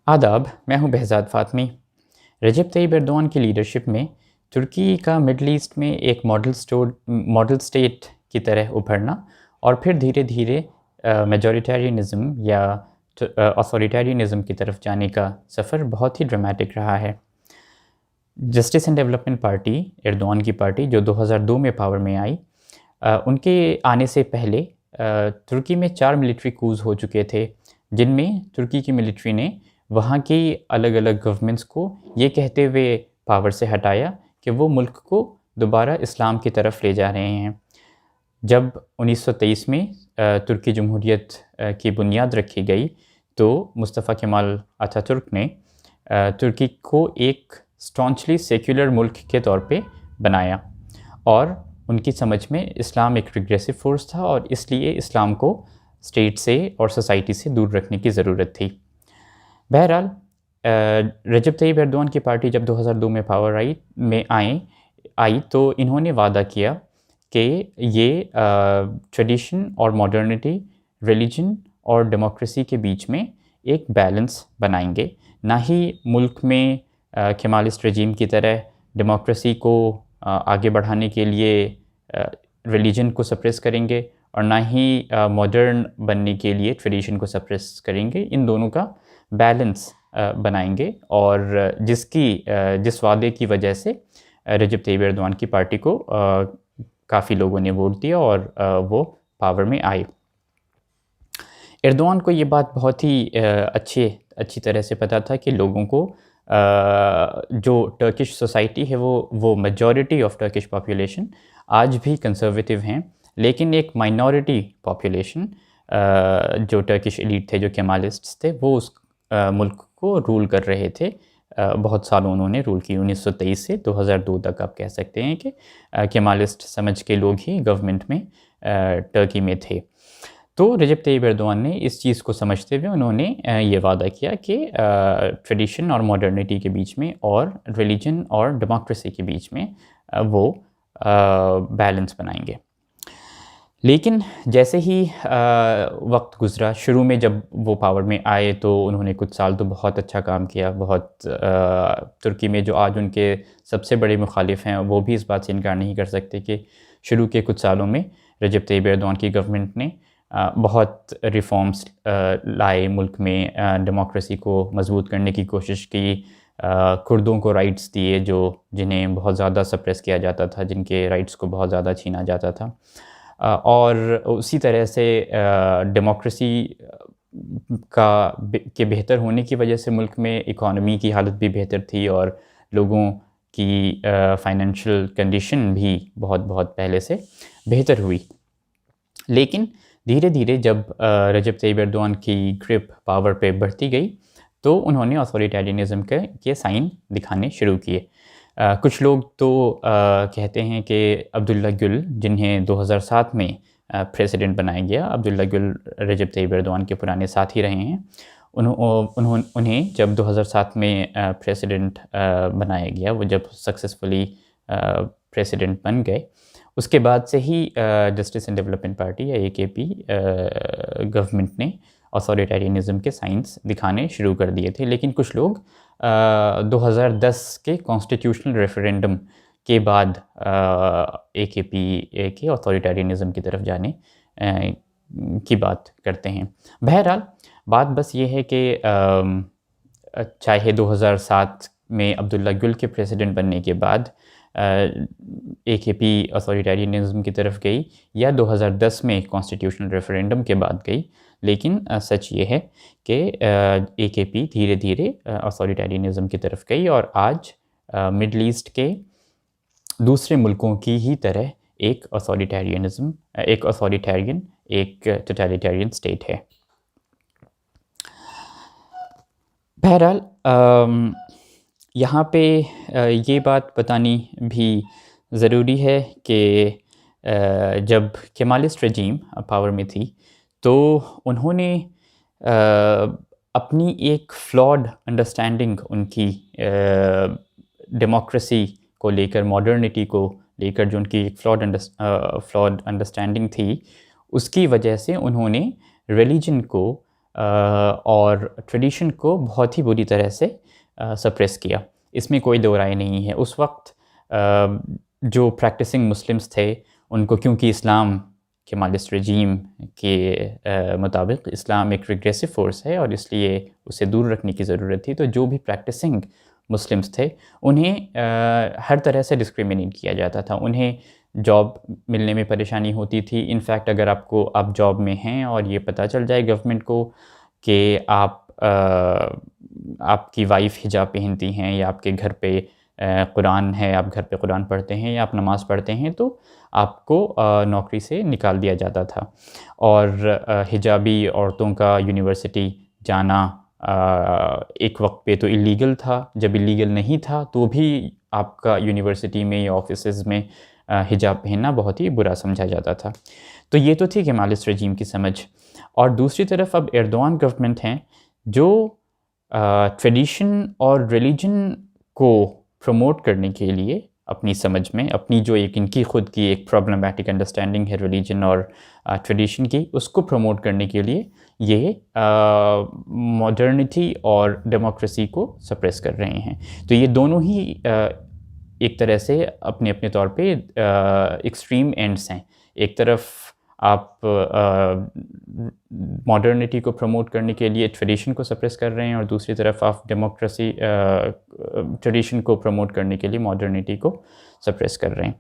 آداب، میں ہوں بہزاد فاطمی۔ رجب طیب ایردوان کی لیڈرشپ میں ترکی کا مڈل ایسٹ میں ایک ماڈل سٹیٹ کی طرح ابھرنا اور پھر دھیرے دھیرے میجورٹیرینزم یا اتھارٹیرینزم کی طرف جانے کا سفر بہت ہی ڈرامیٹک رہا ہے۔ Justice and development party, Erdogan کی پارٹی جو 2002 میں پاور میں آئی، ان کے آنے سے پہلے ترکی میں 4 ملٹری کوز ہو چکے تھے، جن میں ترکی کی ملٹری نے وہاں کی الگ الگ گورنمنٹس کو یہ کہتے ہوئے پاور سے ہٹایا کہ وہ ملک کو دوبارہ اسلام کی طرف لے جا رہے ہیں۔ جب 1923 میں ترکی جمہوریت کی بنیاد رکھی گئی تو مصطفیٰ کمال اتاتürk ترک نے ترکی کو ایک اسٹانچلی سیکولر ملک کے طور پہ بنایا، اور ان کی سمجھ میں اسلام ایک ریگریسو فورس تھا اور اس لیے اسلام کو اسٹیٹ سے اور سوسائٹی سے دور رکھنے کی ضرورت تھی۔ بہرحال رجب طیب ایردوان کی پارٹی جب 2002 میں پاور آئی تو انہوں نے وعدہ کیا کہ یہ ٹریڈیشن اور ماڈرنٹی، ریلیجن اور ڈیموکریسی کے بیچ میں ایک بیلنس بنائیں گے، نہ ہی ملک میں کیمالسٹ رجیم کی طرح ڈیموکریسی کو آگے بڑھانے کے لیے ریلیجن کو سپریس کریں گے، اور نہ ہی ماڈرن بننے کے لیے ٹریڈیشن کو سپریس کریں گے۔ ان دونوں کا بیلنس بنائیں گے، اور جس وعدے کی وجہ سے رجب طیب ایردوان کی پارٹی کو کافی لوگوں نے ووٹ دیا اور وہ پاور میں آئے۔ ایردوان کو یہ بات بہت ہی اچھی طرح سے پتہ تھا کہ لوگوں کو جو ٹرکش سوسائٹی ہے وہ میجورٹی آف ٹرکش پاپولیشن آج بھی کنزرویٹو ہیں، لیکن ایک مائنورٹی پاپولیشن جو ٹرکش ایلیٹ تھے، جو کیمالسٹس تھے، وہ اس ملک کو رول کر رہے تھے۔ بہت سالوں انہوں نے رول کی، 1923 سے 2002 تک آپ کہہ سکتے ہیں کہ کیمالسٹ سمجھ کے لوگ ہی گورنمنٹ میں ترکی میں تھے۔ تو رجب طیب ایردوان نے اس چیز کو سمجھتے ہوئے انہوں نے یہ وعدہ کیا کہ ٹریڈیشن اور ماڈرنٹی کے بیچ میں اور ریلیجن اور ڈیموکریسی کے بیچ میں وہ بیلنس بنائیں گے۔ لیکن جیسے ہی وقت گزرا، شروع میں جب وہ پاور میں آئے تو انہوں نے کچھ سال تو بہت اچھا کام کیا، بہت ترکی میں جو آج ان کے سب سے بڑے مخالف ہیں وہ بھی اس بات سے انکار نہیں کر سکتے کہ شروع کے کچھ سالوں میں رجب طیب ایردوان کی گورنمنٹ نے بہت ریفارمز لائے، ملک میں ڈیموکریسی کو مضبوط کرنے کی کوشش کی، کردوں کو رائٹس دیے جنہیں بہت زیادہ سپریس کیا جاتا تھا، جن کے رائٹس کو بہت زیادہ چھینا جاتا تھا، اور اسی طرح سے ڈیموکریسی کے بہتر ہونے کی وجہ سے ملک میں اکانومی کی حالت بھی بہتر تھی، اور لوگوں کی فائنینشیل کنڈیشن بھی بہت پہلے سے بہتر ہوئی۔ لیکن دھیرے دھیرے جب رجب طیب ایردوان کی گرپ پاور پہ بڑھتی گئی تو انہوں نے اتھارٹیرینزم کے سائن دکھانے شروع کیے۔ کچھ لوگ تو کہتے ہیں کہ عبداللہ گل، جنہیں 2007 میں پریزیڈنٹ بنایا گیا، عبداللہ گل رجب طیب ایردوان کے پرانے ساتھی رہے ہیں، انہیں جب 2007 میں پریزیڈنٹ بنایا گیا، وہ جب سکسیسفلی پریزیڈنٹ بن گئے، اس کے بعد سے ہی جسٹس اینڈ ڈیولپمنٹ پارٹی یا AKP گورنمنٹ نے اتھارٹیرینزم کے سائنس دکھانے شروع کر دیے تھے۔ لیکن کچھ لوگ 2010 کے کانسٹیٹیوشنل ریفرینڈم کے بعد AKP کے اتھارٹیرینزم کی طرف جانے کی بات کرتے ہیں۔ بہرحال بات بس یہ ہے کہ چاہے 2007 میں عبداللہ گل کے پریزیڈنٹ بننے کے بعد AKP اتھارٹیرینزم کی طرف گئی، یا 2010 میں کانسٹیٹیوشنل ریفرینڈم کے بعد گئی، لیکن سچ یہ ہے کہ AKP دھیرے دھیرے اتھارٹیرینزم کی طرف گئی، اور آج مڈل ایسٹ کے دوسرے ملکوں کی ہی طرح ایک ٹوٹلیٹیرین اسٹیٹ ہے۔ بہرحال یہاں پہ یہ بات بتانی بھی ضروری ہے کہ جب کیمالسٹ رجیم پاور میں تھی تو انہوں نے اپنی ایک فلاڈ انڈرسٹینڈنگ ان کی ڈیموکریسی کو لے کر، ماڈرنٹی کو لے کر جو ان کی ایک فلاڈ انڈرسٹینڈنگ تھی، اس کی وجہ سے انہوں نے ریلیجن کو اور ٹریڈیشن کو بہت ہی بری طرح سے سپریس کیا. اس میں کوئی دو رائے نہیں ہے. اس وقت جو پریکٹسنگ مسلمس تھے ان کو، کیونکہ اسلام کے مالسٹ رجیم کے مطابق اسلام ایک ریگریسو فورس ہے اور اس لیے اسے دور رکھنے کی ضرورت تھی، تو جو بھی پریکٹسنگ مسلمس تھے انہیں ہر طرح سے ڈسکریمنیٹ کیا جاتا تھا. انہیں جاب ملنے میں پریشانی ہوتی تھی. انفیکٹ اگر آپ جاب میں ہیں اور یہ پتہ چل جائے گورنمنٹ کو کہ آپ کی وائف حجاب پہنتی ہیں یا آپ کے گھر پہ قرآن ہے، آپ گھر پہ قرآن پڑھتے ہیں یا آپ نماز پڑھتے ہیں، تو آپ کو نوکری سے نکال دیا جاتا تھا. اور حجابی عورتوں کا یونیورسٹی جانا ایک وقت پہ تو اللیگل تھا. جب اللیگل نہیں تھا تو بھی آپ کا یونیورسٹی میں یا آفیسز میں حجاب پہننا بہت ہی برا سمجھا جاتا تھا. تو یہ تو تھی کیمالسٹ رجیم کی سمجھ. اور دوسری طرف اب ایردوان گورنمنٹ ہیں جو ٹریڈیشن اور ریلیجن کو پروموٹ کرنے کے لیے اپنی سمجھ میں، اپنی جو ایک ان کی خود کی ایک پرابلمٹک انڈرسٹینڈنگ ہے ریلیجن اور ٹریڈیشن کی، اس کو پروموٹ کرنے کے لیے یہ ماڈرنٹی اور ڈیموکریسی کو سپریس کر رہے ہیں. تو یہ دونوں ہی ایک طرح سے اپنے اپنے طور پہ ایکسٹریم اینڈس ہیں. ایک طرف آپ ماڈرنٹی کو پروموٹ کرنے کے لیے ٹریڈیشن کو سپریس کر رہے ہیں، اور دوسری طرف آپ ڈیموکریسی ٹریڈیشن کو پروموٹ کرنے کے لیے ماڈرنٹی کو سپریس کر رہے ہیں.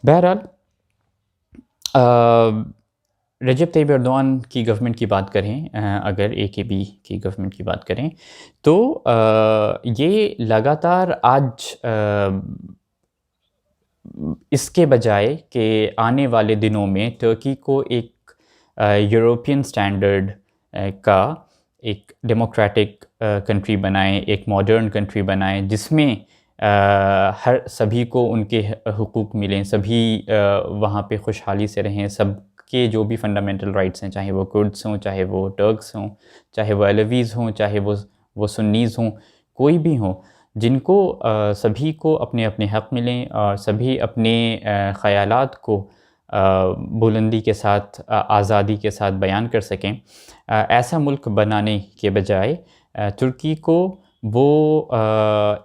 بہرحال رجب طیب ایردوان کی گورنمنٹ کی بات کریں، اگر AKP کی گورنمنٹ کی بات کریں تو یہ لگاتار آج اس کے بجائے کہ آنے والے دنوں میں ترکی کو ایک یورپین سٹینڈرڈ کا ایک ڈیموکریٹک کنٹری بنائیں، ایک ماڈرن کنٹری بنائیں جس میں سبھی کو ان کے حقوق ملیں، سبھی وہاں پہ خوشحالی سے رہیں، سب کے جو بھی فنڈامنٹل رائٹس ہیں، چاہے وہ کردس ہوں، چاہے وہ ٹرکس ہوں، چاہے وہ علویز ہوں، چاہے وہ سنیز ہوں، کوئی بھی ہوں، جن کو سبھی کو اپنے اپنے حق ملیں اور سبھی اپنے خیالات کو بلندی کے ساتھ، آزادی کے ساتھ بیان کر سکیں. ایسا ملک بنانے کے بجائے ترکی کو وہ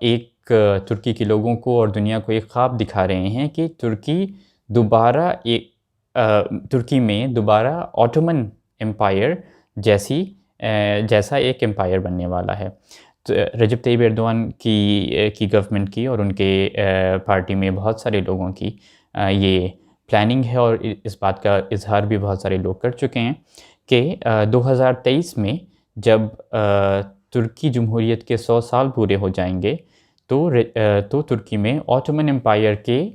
ایک ترکی کے لوگوں کو اور دنیا کو ایک خواب دکھا رہے ہیں کہ ترکی میں دوبارہ آٹومن امپائر جیسا ایک امپائر بننے والا ہے. رجب طیب ایردوان کی گورنمنٹ کی اور ان کے پارٹی میں بہت سارے لوگوں کی یہ پلاننگ ہے، اور اس بات کا اظہار بھی بہت سارے لوگ کر چکے ہیں کہ 2023 میں جب ترکی جمہوریت کے 100 سال پورے ہو جائیں گے تو ترکی میں آٹومن امپائر کے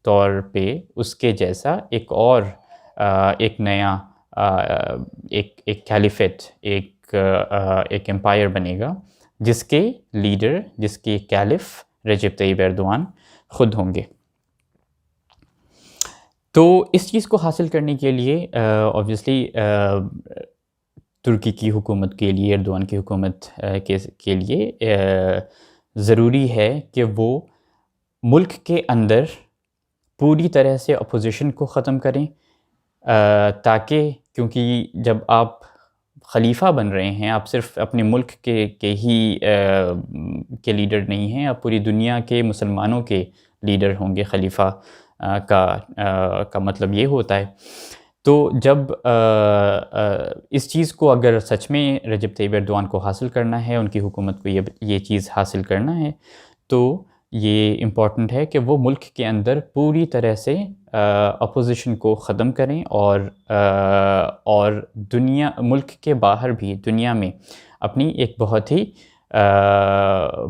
طور پہ اس کے جیسا ایک نیا ایک کیلیفیٹ، ایک امپائر بنے گا جس کے لیڈر، جس کے کیلف رجب طیب ایردوان خود ہوں گے. تو اس چیز کو حاصل کرنے کے لیے اوبویسلی ترکی کی حکومت کے لیے، ایردوان کی حکومت کے لیے ضروری ہے کہ وہ ملک کے اندر پوری طرح سے اپوزیشن کو ختم کریں، تاکہ، کیونکہ جب آپ خلیفہ بن رہے ہیں، آپ صرف اپنے ملک کے لیڈر نہیں ہیں، آپ پوری دنیا کے مسلمانوں کے لیڈر ہوں گے. خلیفہ کا مطلب یہ ہوتا ہے. تو جب اس چیز کو اگر سچ میں رجب طیب ایردوان کو حاصل کرنا ہے، ان کی حکومت کو یہ چیز حاصل کرنا ہے، تو یہ امپورٹنٹ ہے کہ وہ ملک کے اندر پوری طرح سے اپوزیشن کو ختم کریں، اور ملک کے باہر بھی دنیا میں اپنی ایک بہت ہی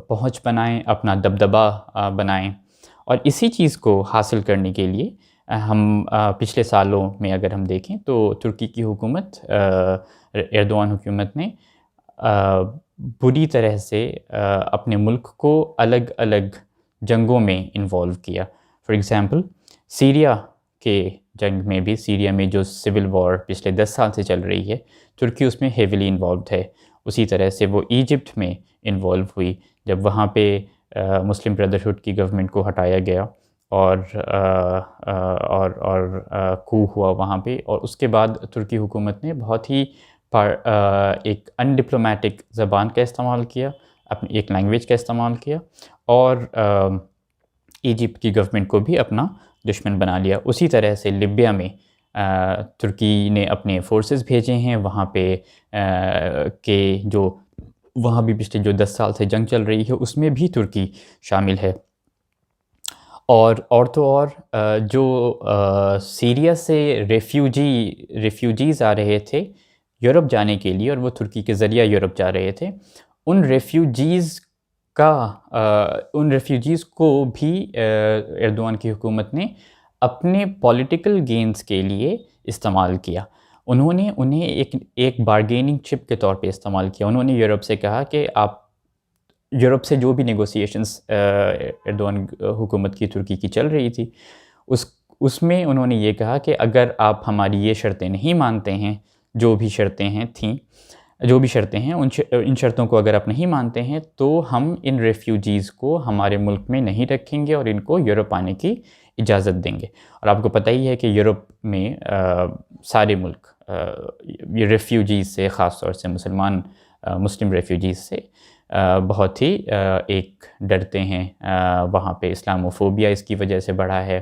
پہنچ بنائیں، اپنا دبدبا بنائیں. اور اسی چیز کو حاصل کرنے کے لیے ہم پچھلے سالوں میں اگر ہم دیکھیں تو ترکی کی حکومت، ایردوان حکومت نے بری طرح سے اپنے ملک کو الگ الگ جنگوں میں انوالو کیا. فار ایگزامپل سیریا کے جنگ میں بھی، سیریا میں جو سول وار پچھلے 10 سال سے چل رہی ہے، ترکی اس میں ہیویلی انوالوڈ ہے. اسی طرح سے وہ ایجپٹ میں انوالو ہوئی جب وہاں پہ مسلم بردرہڈ کی گورنمنٹ کو ہٹایا گیا اور کو ہوا وہاں پہ. اور اس کے بعد ترکی حکومت نے بہت ہی ایک ان ڈپلومیٹک زبان کا استعمال کیا، اپنی ایک لینگویج کا استعمال کیا، اور ایجپٹ کی گورنمنٹ کو بھی اپنا دشمن بنا لیا۔ اسی طرح سے لیبیا میں ترکی نے اپنے فورسز بھیجے ہیں وہاں پہ، کہ جو وہاں بھی پچھلے جو 10 سال سے جنگ چل رہی ہے اس میں بھی ترکی شامل ہے۔ اور تو اور جو سیریا سے ریفیوجیز آ رہے تھے یورپ جانے کے لیے، اور وہ ترکی کے ذریعہ یورپ جا رہے تھے، ان ریفیوجیز کو بھی ایردوان کی حکومت نے اپنے پولیٹیکل گینز کے لیے استعمال کیا۔ انہوں نے انہیں ایک بارگیننگ چپ کے طور پہ استعمال کیا۔ انہوں نے یورپ سے کہا کہ آپ یورپ سے جو بھی نیگوسیشنز ایردوان حکومت کی ترکی کی چل رہی تھی، اس میں انہوں نے یہ کہا کہ اگر آپ ہماری یہ شرطیں نہیں مانتے ہیں، جو بھی شرطیں ہیں ان شرطوں کو اگر آپ نہیں مانتے ہیں تو ہم ان ریفیوجیز کو ہمارے ملک میں نہیں رکھیں گے اور ان کو یورپ آنے کی اجازت دیں گے۔ اور آپ کو پتہ ہی ہے کہ یورپ میں سارے ملک یہ ریفیوجیز سے، خاص طور سے مسلم ریفیوجیز سے بہت ہی ایک ڈرتے ہیں۔ وہاں پہ اسلاموفوبیا اس کی وجہ سے بڑھا ہے،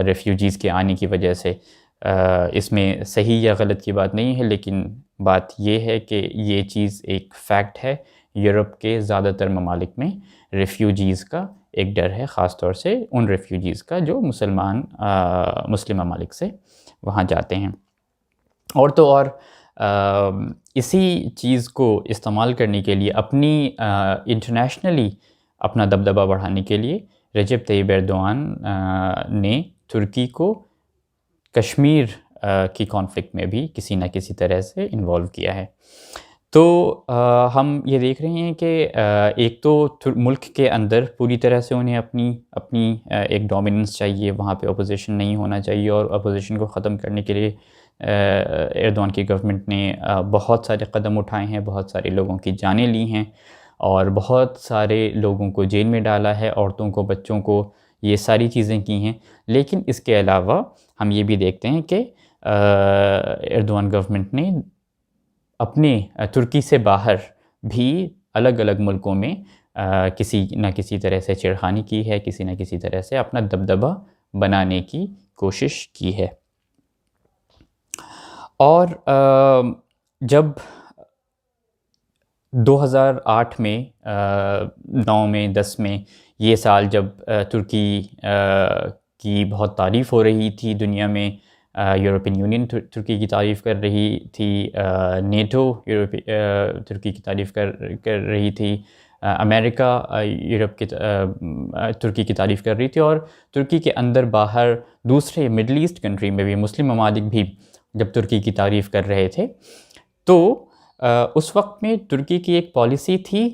ریفیوجیز کے آنے کی وجہ سے۔ اس میں صحیح یا غلط کی بات نہیں ہے، لیکن بات یہ ہے کہ یہ چیز ایک فیکٹ ہے۔ یورپ کے زیادہ تر ممالک میں ریفیوجیز کا ایک ڈر ہے، خاص طور سے ان ریفیوجیز کا جو مسلم ممالک سے وہاں جاتے ہیں۔ اور تو اور اسی چیز کو استعمال کرنے کے لیے اپنی انٹرنیشنلی اپنا دبدبہ بڑھانے کے لیے رجب طیب ایردوان نے ترکی کو کشمیر کی کانفلکٹ میں بھی کسی نہ کسی طرح سے انوالو کیا ہے۔ تو ہم یہ دیکھ رہے ہیں کہ ایک تو ملک کے اندر پوری طرح سے انہیں اپنی ایک ڈومیننس چاہیے، وہاں پہ اپوزیشن نہیں ہونا چاہیے، اور اپوزیشن کو ختم کرنے کے لیے ایردوان کی گورنمنٹ نے بہت سارے قدم اٹھائے ہیں، بہت سارے لوگوں کی جانیں لی ہیں، اور بہت سارے لوگوں کو جیل میں ڈالا ہے، عورتوں کو، بچوں کو، یہ ساری چیزیں کی ہیں۔ لیکن اس کے علاوہ ہم یہ بھی دیکھتے ہیں کہ ایردوان گورنمنٹ نے اپنے ترکی سے باہر بھی الگ الگ ملکوں میں کسی نہ کسی طرح سے چھیڑخانی کی ہے، کسی نہ کسی طرح سے اپنا دبدبہ بنانے کی کوشش کی ہے۔ اور جب 2008 میں 9 میں 10 میں یہ سال جب ترکی کی بہت تعریف ہو رہی تھی دنیا میں، یورپین یونین ترکی کی تعریف کر رہی تھی، نیٹو ترکی کی تعریف کر رہی تھی، امریکہ ترکی کی تعریف کر رہی تھی، اور ترکی کے اندر باہر دوسرے مڈل ایسٹ کنٹری میں بھی مسلم ممالک بھی جب ترکی کی تعریف کر رہے تھے، تو اس وقت میں ترکی کی ایک پالیسی تھی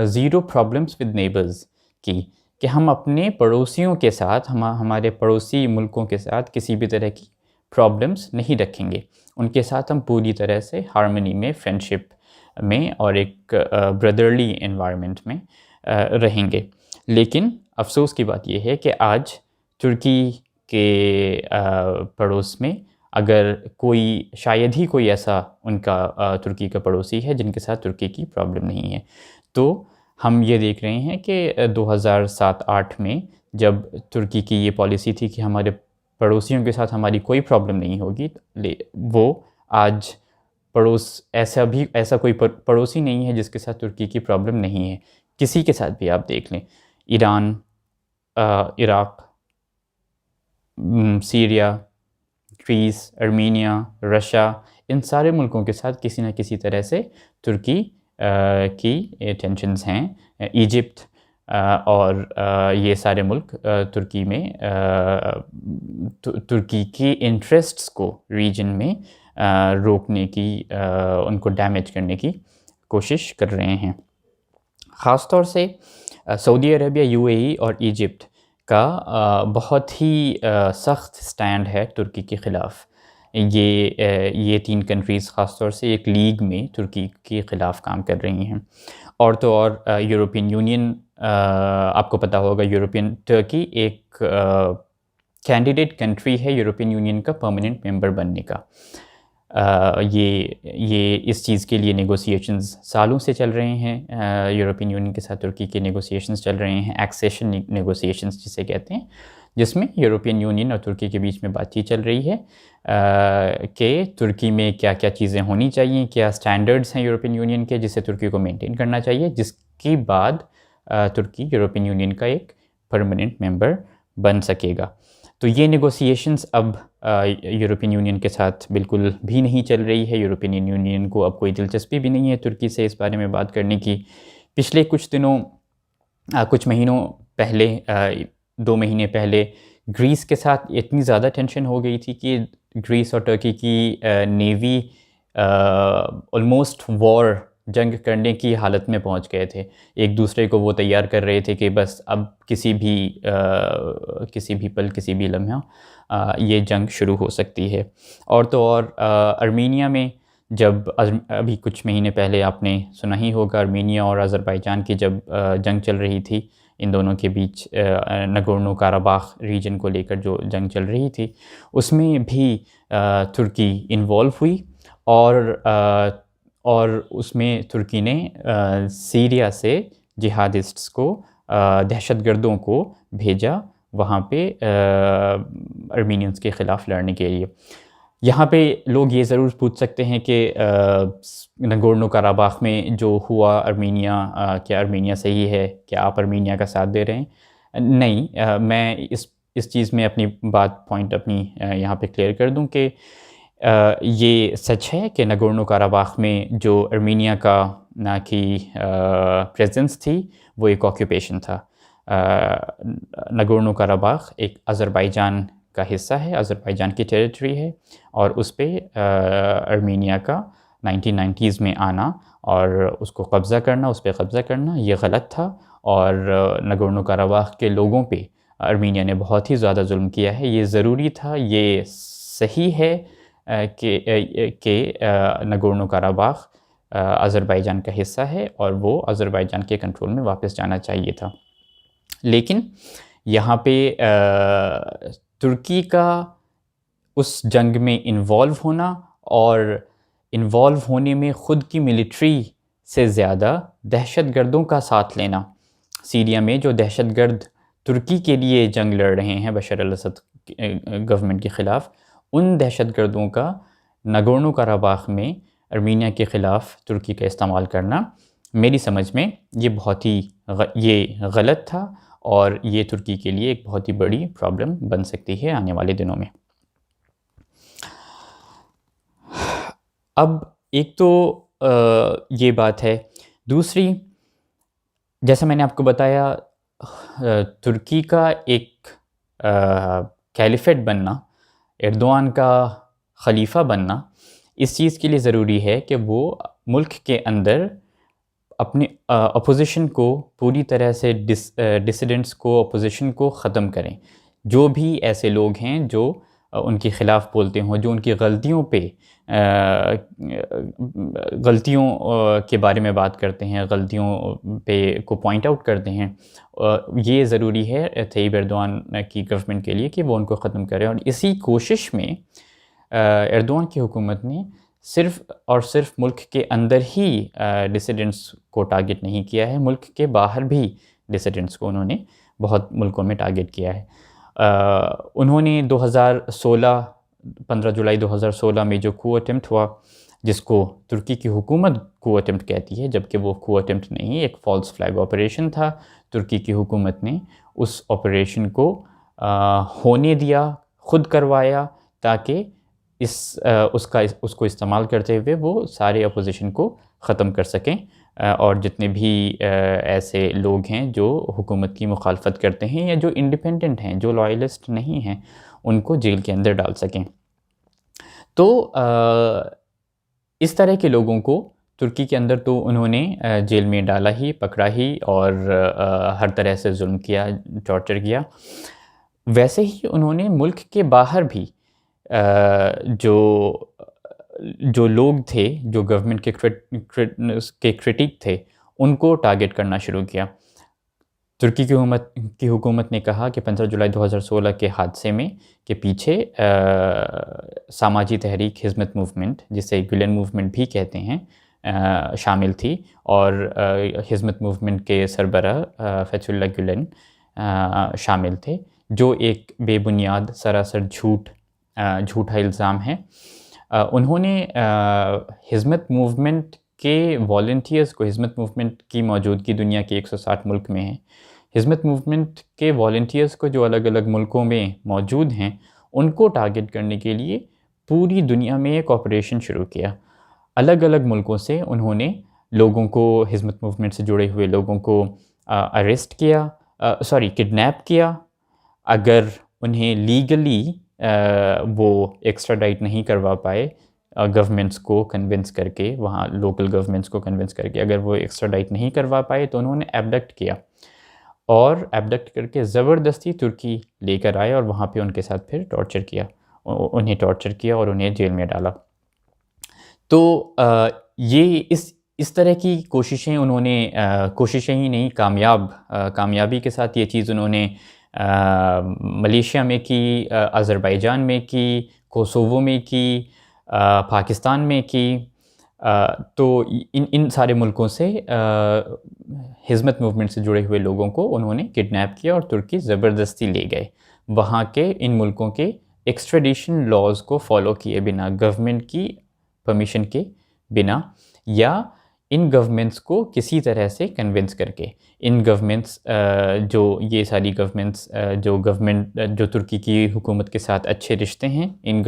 زیرو پرابلمس ود نیبرز کی، کہ ہم اپنے پڑوسیوں کے ساتھ، ہمارے پڑوسی ملکوں کے ساتھ کسی بھی طرح کی پرابلمس نہیں رکھیں گے، ان کے ساتھ ہم پوری طرح سے ہارمنی میں، فرینڈشپ میں اور ایک بردرلی انوائرمنٹ میں رہیں گے۔ لیکن افسوس کی بات یہ ہے کہ آج ترکی کے پڑوس میں اگر شاید ہی کوئی ایسا ان کا ترکی کا پڑوسی ہے جن کے ساتھ ترکی کی پرابلم نہیں ہے۔ تو ہم یہ دیکھ رہے ہیں کہ 2007-8 میں جب ترکی کی یہ پالیسی تھی کہ ہمارے پڑوسیوں کے ساتھ ہماری کوئی پرابلم نہیں ہوگی، وہ آج ایسا کوئی پڑوسی نہیں ہے جس کے ساتھ ترکی کی پرابلم نہیں ہے۔ کسی کے ساتھ بھی آپ دیکھ لیں، Iran, Iraq, Syria, Greece, Armenia, Russia, ان سارے ملکوں کے ساتھ کسی نہ کسی طرح سے ترکی کی ٹینشنز ہیں۔ ایجپٹ اور یہ سارے ملک ترکی میں ترکی کی انٹرسٹس کو ریجن میں روکنے کی، ان کو ڈیمیج کرنے کی کوشش کر رہے ہیں۔ خاص طور سے سعودی عربیہ، UAE اور ایجپٹ کا بہت ہی سخت سٹینڈ ہے ترکی کے خلاف۔ یہ 3 کنٹریز خاص طور سے ایک لیگ میں ترکی کے خلاف کام کر رہی ہیں۔ اور تو اور یورپین یونین، آپ کو پتہ ہوگا ترکی ایک کینڈیڈیٹ کنٹری ہے یورپین یونین کا پرماننٹ ممبر بننے کا۔ یہ اس چیز کے لیے نیگوسیشنز سالوں سے چل رہے ہیں، یورپین یونین کے ساتھ ترکی کے نیگوسیشنز چل رہے ہیں، ایکسیشن نیگوسیشنز جسے کہتے ہیں، جس میں یورپین یونین اور ترکی کے بیچ میں بات چیت چل رہی ہے کہ ترکی میں کیا کیا چیزیں ہونی چاہیے، کیا سٹینڈرڈز ہیں یورپین یونین کے جسے ترکی کو مینٹین کرنا چاہیے، جس کے بعد ترکی یورپین یونین کا ایک پرماننٹ ممبر بن سکے گا۔ تو یہ نیگوسیشنز اب یورپین یونین کے ساتھ بالکل بھی نہیں چل رہی ہے۔ یورپین یونین کو اب کوئی دلچسپی بھی نہیں ہے ترکی سے اس بارے میں بات کرنے کی۔ پچھلے کچھ مہینوں پہلے، 2 مہینے پہلے گریس کے ساتھ اتنی زیادہ ٹینشن ہو گئی تھی کہ گریس اور ترکی کی نیوی آلموسٹ وار، جنگ کرنے کی حالت میں پہنچ گئے تھے۔ ایک دوسرے کو وہ تیار کر رہے تھے کہ بس اب کسی بھی پل، کسی بھی لمحہ یہ جنگ شروع ہو سکتی ہے۔ اور تو اور ارمینیا میں جب ابھی کچھ مہینے پہلے آپ نے سنا ہی ہوگا، ارمینیا اور آذربائیجان کی جب جنگ چل رہی تھی، ان دونوں کے بیچ نگورنو کاراباخ ریجن کو لے کر جو جنگ چل رہی تھی، اس میں بھی ترکی انوالو ہوئی اور اس میں ترکی نے سیریا سے جہادسٹس کو، دہشت گردوں کو بھیجا وہاں پہ ارمینینز کے خلاف لڑنے کے لیے۔ یہاں پہ لوگ یہ ضرور پوچھ سکتے ہیں کہ نگورنو کاراباخ میں جو ہوا کیا ارمینیا صحیح ہے؟ کیا آپ ارمینیا کا ساتھ دے رہے ہیں؟ نہیں، میں اس چیز میں اپنی پوائنٹ یہاں پہ کلیئر کر دوں کہ یہ سچ ہے کہ نگورنو کاراباخ میں جو ارمینیا کی پریزنس تھی وہ ایک آکیوپیشن تھا۔ نگورنو کاراباخ ایک آذربائیجان کا حصہ ہے، آذربائیجان کی ٹیریٹری ہے، اور اس پہ ارمینیا کا 1990s میں آنا اور اس کو قبضہ کرنا، اس پہ قبضہ کرنا یہ غلط تھا، اور نگورنو کاراباخ کے لوگوں پہ ارمینیا نے بہت ہی زیادہ ظلم کیا ہے۔ یہ ضروری تھا، یہ صحیح ہے کہ نگورنو کاراباخ آذربائیجان کا حصہ ہے اور وہ آذربائیجان کے کنٹرول میں واپس جانا چاہیے تھا۔ لیکن یہاں پہ ترکی کا اس جنگ میں انوالو ہونا اور انوالو ہونے میں خود کی ملٹری سے زیادہ دہشت گردوں کا ساتھ لینا، سیریا میں جو دہشت گرد ترکی کے لیے جنگ لڑ رہے ہیں بشار الاسد گورنمنٹ کے خلاف، ان دہشت گردوں کا نگورنو کاراباخ میں ارمینیا کے خلاف ترکی کا استعمال کرنا میری سمجھ میں یہ بہت ہی یہ غلط تھا، اور یہ ترکی کے لیے ایک بہت ہی بڑی پرابلم بن سکتی ہے آنے والے دنوں میں۔ اب ایک تو یہ بات ہے، دوسری جیسا میں نے آپ کو بتایا، ترکی کا ایک کیلیفیٹ بننا، ایردوان کا خلیفہ بننا، اس چیز کے لیے ضروری ہے کہ وہ ملک کے اندر اپنے اپوزیشن کو پوری طرح سے ڈسیڈنٹس کو، اپوزیشن کو ختم کریں۔ جو بھی ایسے لوگ ہیں جو ان کے خلاف بولتے ہوں، جو ان کی غلطیوں کے بارے میں بات کرتے ہیں، غلطیوں کو پوائنٹ آؤٹ کرتے ہیں، یہ ضروری ہے طیب ایردوان کی گورنمنٹ کے لیے کہ وہ ان کو ختم کریں۔ اور اسی کوشش میں ایردوان کی حکومت نے صرف اور صرف ملک کے اندر ہی ڈسیڈنٹس کو ٹارگٹ نہیں کیا ہے، ملک کے باہر بھی ڈسیڈنٹس کو انہوں نے بہت ملکوں میں ٹارگٹ کیا ہے۔ انہوں نے 15 جولائی 2016 میں جو کو اٹیمپٹ ہوا، جس کو ترکی کی حکومت کو اٹیمپٹ کہتی ہے، جبکہ وہ کو اٹیمپٹ نہیں، ایک فالس فلیگ آپریشن تھا، ترکی کی حکومت نے اس آپریشن کو ہونے دیا، خود کروایا، تاکہ اس کو استعمال کرتے ہوئے وہ سارے اپوزیشن کو ختم کر سکیں، اور جتنے بھی ایسے لوگ ہیں جو حکومت کی مخالفت کرتے ہیں یا جو انڈیپینڈنٹ ہیں، جو لائلسٹ نہیں ہیں، ان کو جیل کے اندر ڈال سکیں۔ تو اس طرح کے لوگوں کو ترکی کے اندر تو انہوں نے جیل میں ڈالا ہی، پکڑا ہی، اور ہر طرح سے ظلم کیا، ٹارچر کیا۔ ویسے ہی انہوں نے ملک کے باہر بھی جو لوگ تھے، جو گورنمنٹ کے کرٹک تھے، ان کو ٹارگٹ کرنا شروع کیا۔ ترکی کی حکومت نے کہا کہ 15 جولائی 2016 کے حادثے میں کے پیچھے سماجی تحریک حزمت موومنٹ، جسے گلن موومنٹ بھی کہتے ہیں، شامل تھی، اور حزمت موومنٹ کے سربراہ فتح اللہ گلن شامل تھے، جو ایک بے بنیاد سراسر جھوٹا الزام ہے۔ انہوں نے حزمت موومنٹ کے والنٹیئرز کو، حزمت موومنٹ کی موجودگی دنیا کے 160 ملک میں ہے، حزمت موومنٹ کے والنٹیئرز کو جو الگ الگ ملکوں میں موجود ہیں، ان کو ٹارگٹ کرنے کے لیے پوری دنیا میں ایک آپریشن شروع کیا۔ الگ الگ ملکوں سے انہوں نے لوگوں کو، حزمت موومنٹ سے جڑے ہوئے لوگوں کو اریسٹ کیا، کڈنیپ کیا۔ اگر انہیں لیگلی وہ ایکسٹراڈائٹ نہیں کروا پائے گورنمنٹس کو کنونس کر کے، وہاں لوکل گورنمنٹس کو کنونس کر کے اگر وہ ایکسٹراڈائٹ نہیں کروا پائے، تو انہوں نے ایبڈکٹ کیا، اور ایبڈکٹ کر کے زبردستی ترکی لے کر آئے، اور وہاں پہ ان کے ساتھ پھر انہیں ٹارچر کیا اور انہیں جیل میں ڈالا۔ تو یہ اس طرح کی کوششیں انہوں نے، کوششیں ہی نہیں، کامیابی کے ساتھ یہ چیز انہوں نے ملیشیا میں کی، آذربائیجان میں کی، کوسوو میں کی، پاکستان میں کی۔ تو ان سارے ملکوں سے حزمت موومنٹ سے جڑے ہوئے لوگوں کو انہوں نے کڈنیپ کیا اور ترکی زبردستی لے گئے، وہاں کے ان ملکوں کے ایکسٹریڈیشن لاز کو فالو کیے بنا، گورنمنٹ کی پرمیشن کے بنا، یا ان گورنمنٹس کو کسی طرح سے کنونس کر کے۔ ان گورنمنٹس یہ ساری گورنمنٹس جو ترکی کی حکومت کے ساتھ اچھے رشتے ہیں، ان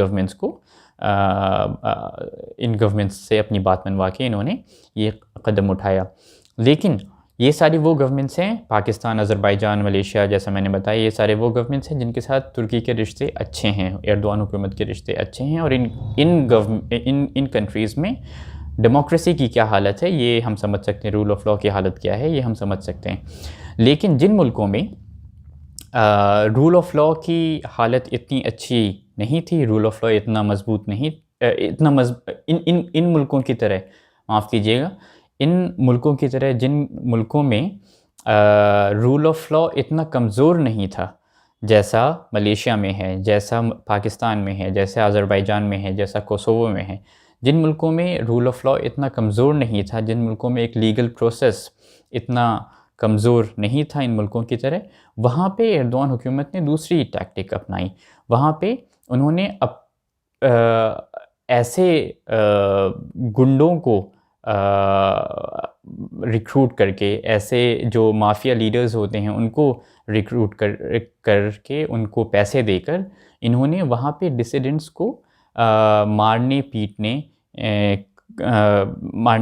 گورنمنٹس سے اپنی بات منوا کے انہوں نے یہ قدم اٹھایا۔ لیکن یہ ساری وہ گورنمنٹس ہیں، پاکستان، آذربائیجان، ملیشیا، جیسا میں نے بتایا، یہ سارے وہ گورنمنٹس ہیں جن کے ساتھ ترکی کے رشتے اچھے ہیں، ایردوان حکومت کے رشتے اچھے ہیں، اور ان کنٹریز میں ڈیموکریسی کی کیا حالت ہے یہ ہم سمجھ سکتے ہیں، رول آف لا کی حالت کیا ہے یہ ہم سمجھ سکتے ہیں۔ لیکن جن ملکوں میں رول آف لا کی حالت اتنی اچھی نہیں تھی، رول آف لا اتنا مضبوط نہیں، ان ملکوں کی طرح، معاف کیجیے گا، ان ملکوں کی طرح جن ملکوں میں رول آف لا اتنا کمزور نہیں تھا، جیسا ملیشیا میں ہے، جیسا پاکستان میں ہے، جیسا آذربائیجان میں ہے، جیسا کوسوو میں ہے، جن ملکوں میں رول آف لا اتنا کمزور نہیں تھا، جن ملکوں میں ایک لیگل پروسیس اتنا کمزور نہیں تھا ان ملکوں کی طرح، وہاں پہ ایردوان حکومت نے دوسری ٹیکٹک اپنائی۔ وہاں پہ انہوں نے ایسے گنڈوں کو ریکروٹ کر کے، ایسے جو مافیا لیڈرز ہوتے ہیں ان کو ریکروٹ کر کے، ان کو پیسے دے کر، انہوں نے وہاں پہ ڈسیڈنٹس کو مارنے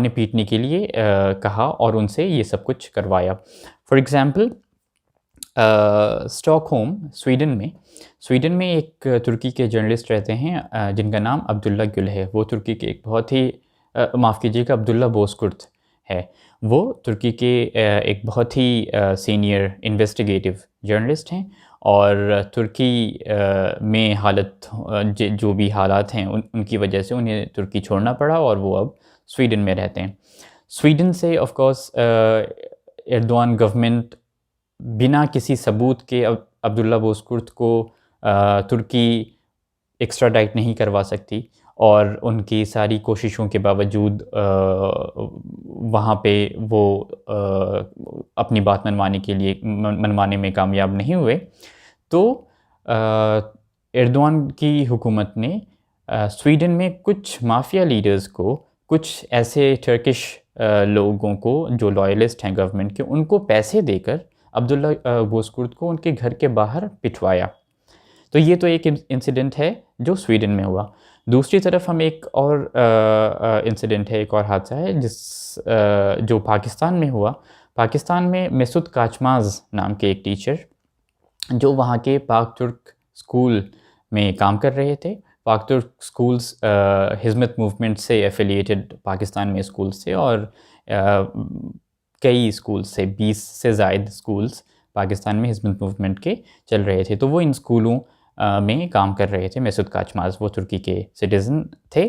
پیٹنے کے لیے کہا اور ان سے یہ سب کچھ کروایا۔ For example, stock home, Sweden میں ایک ترکی کے جرنلسٹ رہتے ہیں جن کا نام عبداللہ گل ہے۔ وہ ترکی کے ایک بہت ہی، معاف کیجیے گا، عبداللہ بوزکرت ہے۔ وہ ترکی کے ایک بہت ہی سینئر انویسٹیگیٹو جرنلسٹ ہیں، اور ترکی میں جو بھی حالات ہیں ان کی وجہ سے انہیں ترکی چھوڑنا پڑا، اور وہ اب سویڈن میں رہتے ہیں۔ سویڈن سے آف کورس ایردوان گورنمنٹ بنا کسی ثبوت کے عبداللہ بوزکرت کو ترکی ایکسٹراڈائٹ نہیں کروا سکتی، اور ان کی ساری کوششوں کے باوجود وہاں پہ وہ اپنی بات منوانے میں کامیاب نہیں ہوئے۔ تو ایردوان کی حکومت نے سویڈن میں کچھ مافیا لیڈرز کو، کچھ ایسے ٹرکش لوگوں کو جو لائلسٹ ہیں گورنمنٹ کے، ان کو پیسے دے کر عبداللہ بوزکرت کو ان کے گھر کے باہر پٹوایا۔ تو یہ تو ایک انسیڈنٹ ہے جو سویڈن میں ہوا۔ دوسری طرف ہم ایک اور انسیڈنٹ ہے، ایک اور حادثہ ہے جو پاکستان میں ہوا۔ پاکستان میں مسعود کاچماز نام کے ایک ٹیچر، جو وہاں کے پاک ترک اسکول میں کام کر رہے تھے۔ پاک ترک اسکولز حزمت موومنٹ سے ایفیلیٹڈ پاکستان میں اسکولز تھے، اور کئی اسکولز سے، 20 سے زائد اسکولز پاکستان میں حزمت موومنٹ کے چل رہے تھے۔ تو وہ ان اسکولوں میں کام کر رہے تھے۔ مسعود کاچماز وہ ترکی کے سٹیزن تھے،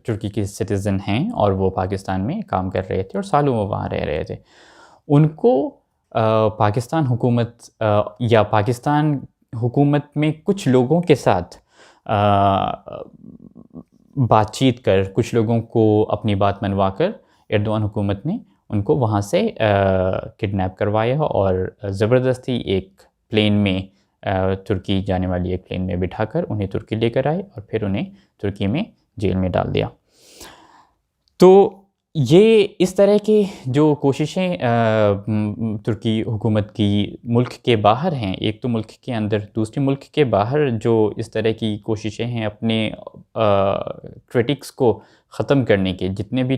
ترکی کے سٹیزن ہیں، اور وہ پاکستان میں کام کر رہے تھے، اور سالوں وہ وہاں رہ رہے تھے۔ ان کو پاکستان حکومت یا پاکستان حکومت میں کچھ لوگوں کے ساتھ بات چیت کر، کچھ لوگوں کو اپنی بات منوا کر ایردوان حکومت نے ان کو وہاں سے کڈنیپ کروایا اور زبردستی ایک پلین میں ترکی جانے والی ایک پلین میں بٹھا کر انہیں ترکی لے کر آئے اور پھر انہیں ترکی میں جیل میں ڈال دیا۔ تو یہ اس طرح کی جو کوششیں ترکی حکومت کی ملک کے باہر ہیں، ایک تو ملک کے اندر، دوسرے ملک کے باہر جو اس طرح کی کوششیں ہیں اپنے کرٹکس کو ختم کرنے کے، جتنے بھی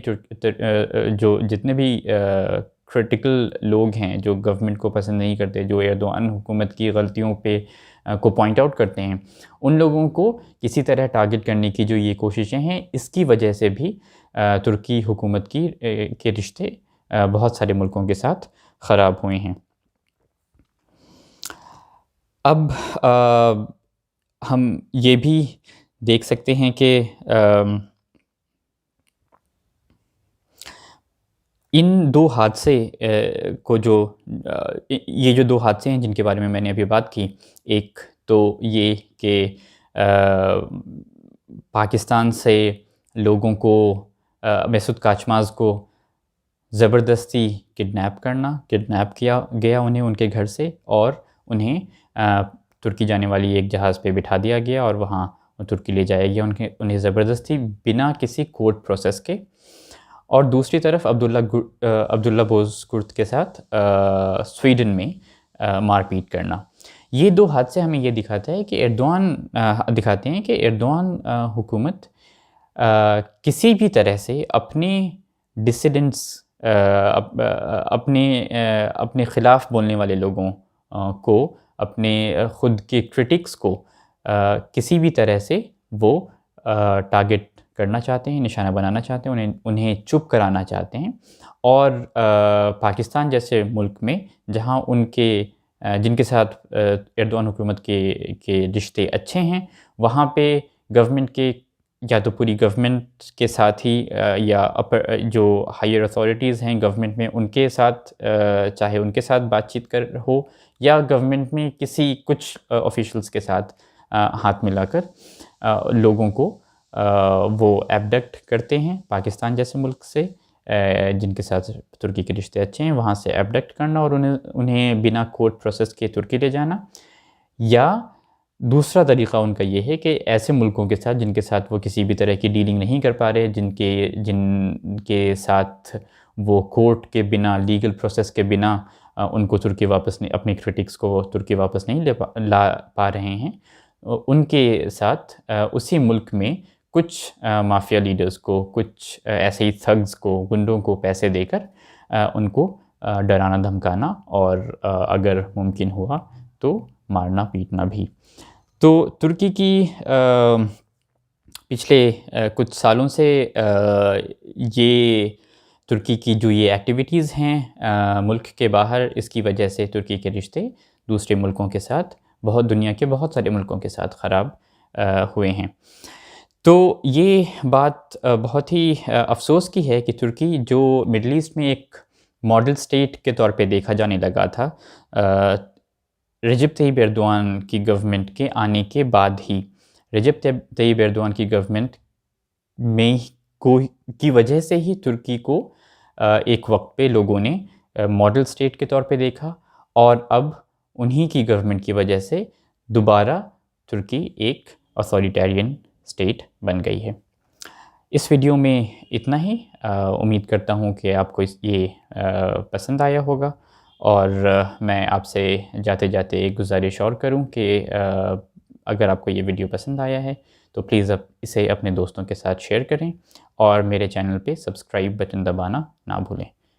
کرٹیکل لوگ ہیں جو گورنمنٹ کو پسند نہیں کرتے، جو ایردوان حکومت کی غلطیوں پہ کو پوائنٹ آؤٹ کرتے ہیں، ان لوگوں کو کسی طرح ٹارگٹ کرنے کی جو یہ کوششیں ہیں، اس کی وجہ سے بھی ترکی حکومت کے رشتے بہت سارے ملکوں کے ساتھ خراب ہوئے ہیں۔ اب ہم یہ بھی دیکھ سکتے ہیں کہ ان دو حادثے کو یہ جو دو حادثے ہیں جن کے بارے میں نے ابھی بات کی، ایک تو یہ کہ پاکستان سے لوگوں کو مسعود کاچماز کو زبردستی کڈنیپ کیا گیا انہیں ان کے گھر سے، اور انہیں ترکی جانے والی ایک جہاز پہ بٹھا دیا گیا اور وہاں ترکی لے جایا گیا انہیں زبردستی بنا کسی کورٹ پروسیس کے، اور دوسری طرف عبداللہ بوز کرد کے ساتھ سویڈن میں مار پیٹ کرنا۔ یہ دو حادثے ہمیں یہ دکھاتے ہیں کہ ایردوان حکومت کسی بھی طرح سے اپنے ڈسیڈنٹس، اپنے خلاف بولنے والے لوگوں کو، اپنے خود کے کرٹکس کو کسی بھی طرح سے وہ ٹارگٹ کرنا چاہتے ہیں، نشانہ بنانا چاہتے ہیں، انہیں چپ کرانا چاہتے ہیں۔ اور پاکستان جیسے ملک میں جہاں جن کے ساتھ ایردوان حکومت کے رشتے اچھے ہیں، وہاں پہ گورنمنٹ کے یا تو پوری گورنمنٹ کے ساتھ ہی یا جو ہائر اتھارٹیز ہیں گورنمنٹ میں، ان کے ساتھ چاہے ان کے ساتھ بات چیت کر ہو، یا گورنمنٹ میں کچھ آفیشلز کے ساتھ ہاتھ ملا کر لوگوں کو وہ ایبڈکٹ کرتے ہیں پاکستان جیسے ملک سے جن کے ساتھ ترکی کے رشتے اچھے ہیں، وہاں سے ایبڈکٹ کرنا اور انہیں بنا کورٹ پروسیس کے ترکی لے جانا۔ یا دوسرا طریقہ ان کا یہ ہے کہ ایسے ملکوں کے ساتھ جن کے ساتھ وہ کسی بھی طرح کی ڈیلنگ نہیں کر پا رہے، جن کے ساتھ وہ کورٹ کے بنا، لیگل پروسیس کے بنا ان کو ترکی واپس نہیں، اپنے کرٹکس کو ترکی واپس نہیں لا پا رہے ہیں، ان کے ساتھ اسی ملک میں کچھ مافیا لیڈرز کو، کچھ ایسے ہی تھگز کو، گنڈوں کو پیسے دے کر ان کو ڈرانا دھمکانا، اور اگر ممکن ہوا تو مارنا پیٹنا بھی۔ تو ترکی کی پچھلے کچھ سالوں سے یہ ترکی کی جو یہ ایکٹیویٹیز ہیں ملک کے باہر، اس کی وجہ سے ترکی کے رشتے دوسرے ملکوں کے ساتھ، دنیا کے بہت سارے ملکوں کے ساتھ خراب ہوئے ہیں۔ تو یہ بات بہت ہی افسوس کی ہے کہ ترکی جو مڈل ایسٹ میں ایک ماڈل سٹیٹ کے طور پہ دیکھا جانے لگا تھا رجب طیب ایردوان کی گورنمنٹ کے آنے کے بعد ہی، رجب طیب ایردوان کی گورنمنٹ کی وجہ سے ہی ترکی کو ایک وقت پہ لوگوں نے ماڈل سٹیٹ کے طور پہ دیکھا، اور اب انہی کی گورنمنٹ کی وجہ سے دوبارہ ترکی ایک اتھارٹیرین سٹیٹ بن گئی ہے۔ اس ویڈیو میں اتنا ہی، امید کرتا ہوں کہ آپ کو یہ پسند آیا ہوگا، اور میں آپ سے جاتے جاتے ایک گزارش اور کروں کہ اگر آپ کو یہ ویڈیو پسند آیا ہے تو پلیز اسے اپنے دوستوں کے ساتھ شیئر کریں، اور میرے چینل پہ سبسکرائب بٹن دبانا نہ بھولیں۔